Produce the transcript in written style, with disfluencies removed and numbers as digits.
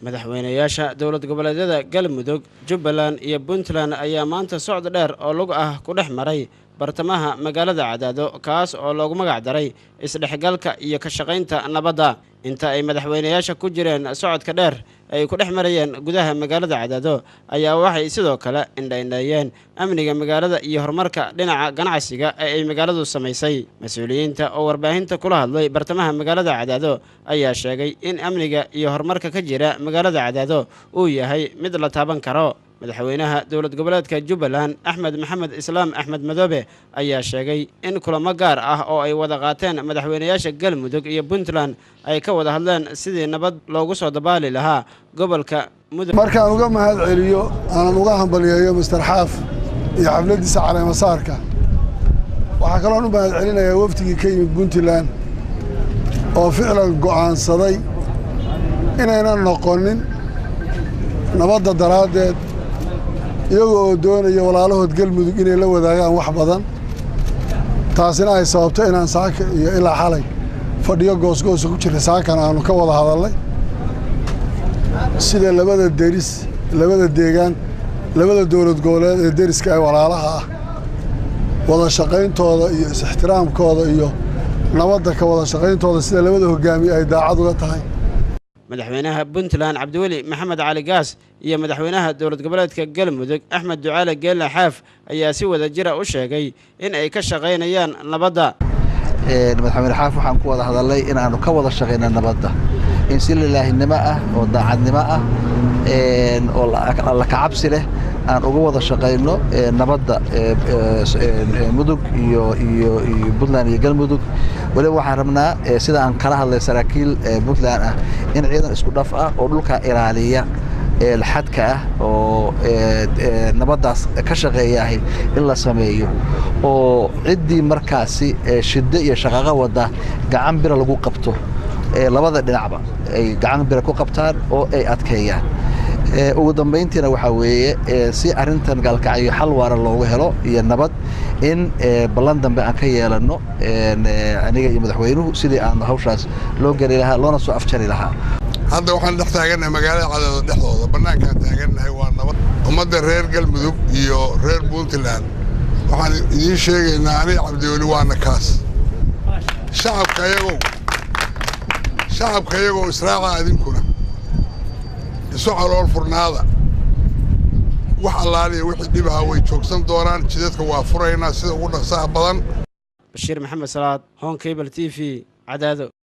madaxweynayaasha dowlad goboleedyada Galmudug, Jubbaland iyo Puntland ayaa maanta socod dheer oo lug ah ku dhex maray bartamaha magaalada Cadaado kaas oo loogu magac daray isdhexgalka iyo ka shaqaynta nabadda. inta ay madaxweynayaasha ku jireen socodka dheer ay ku dhex marayeen gudaha magaalada Cadaado ayaa waxay sidoo kale indhaynayeen amniga magaalada iyo horumarka dhinaca ganacsiga ay magaaladu samaysay. mas'uuliyiinta oo warbaahinta kula hadlay bartamaha magaalada Cadaado ayaa sheegay in amniga iyo horumarka ka jira magaalada Cadaado uu yahay mid la taaban karo. madaxweynaha dowlad goboleedka Jubbaland Axmed Maxamed Islaam Axmed Madoobe ayaa sheegay in kulamo gaar ah oo ay wada qaateen madaxweynayaasha Galmudug iyo Puntland ay ka wada hadleen sidii nabad loogu soo dabaali lahaa gobolka Mudug. markaan uga mahad celiyo aan uga hambaliyeeyo Mr. Xaaf iyo xafladiisa caleema saarka waxa kale oo u mahad celinayaa waftigii ka yimid Puntland oo ficlan go'aansaday inaynan noqonin nabadda daraadeed iyagoo doonaya walaalahood Galmudug inay la wadaagaan wax badan taasina ay sababto inaan saaka iyo ilaa xalay fadhiyo goosgoos ku jira saakan aanu ka wada hadalnay sida labada deegaan labada dowlad goboleed ee deriska ay walaalaha ah wada shaqayntooda iyo ixtiraamkooda iyo nabadda ka wada shaqayntooda sida labada hogaamiye ay daacad uga tahay. madaxweynaha Puntland Cabdiweli Maxamed Cali Gaas iyo madaxweynaha dowlad goboleedka Galmudug Axmed Ducaale Geelle Xaaf ayaa si wada jira u sheegay in ay ka shaqaynayaan nabadda. madaxweyne Xaaf waxaan ku wada hadalay in aanu ka wada shaqayno nabadda in si ilaahinimo ah oo daacadnimo ah oo la kacabsi leh aan uga wada shaqayno nabadda mudug iyo Puntland iyo Galmudug. wali waxaan rabnaa sida aan kala hadlay saraakiil Puntland ah in ciidan isku dhaf ah oo dhulka ilaaliya xadka ah oo nabaddaas ka shaqeeyahay in la sameeyo oo ciddii markaasi shiddo iyo shaqaqa wada gacan bira lagu qabto labada dhinacba ay gacan bira ku qabtaan oo ay adkeeyaan. ugu dambeyntiina waxa weeye si arintan galkacyo xal waara loogu helo iyo nabad in ballan dambe aan ka yeelano aniga iyo madaxweynuhu sidii aan hawshaas loo gali lahaa loona soo afjari lahaa. hadda waxaan dhex taaganahay magaalada Cadaado dhexdooda banaankaan taaganahay waa nabad. ummadda reer Galmudug iyo reer Puntland waxaan idiin sheegaynaa aniga Cabdiweli waana kaas shacabka iyagoo israaca idinkuna isu calool furnaada wax allaaliya wixii dhibaha way joogsan doonaan jidadka waa furaynaa sida ugu dhaqsaha badan. Bashiir Maxamed Salaad Hon Cable TV Cadaado.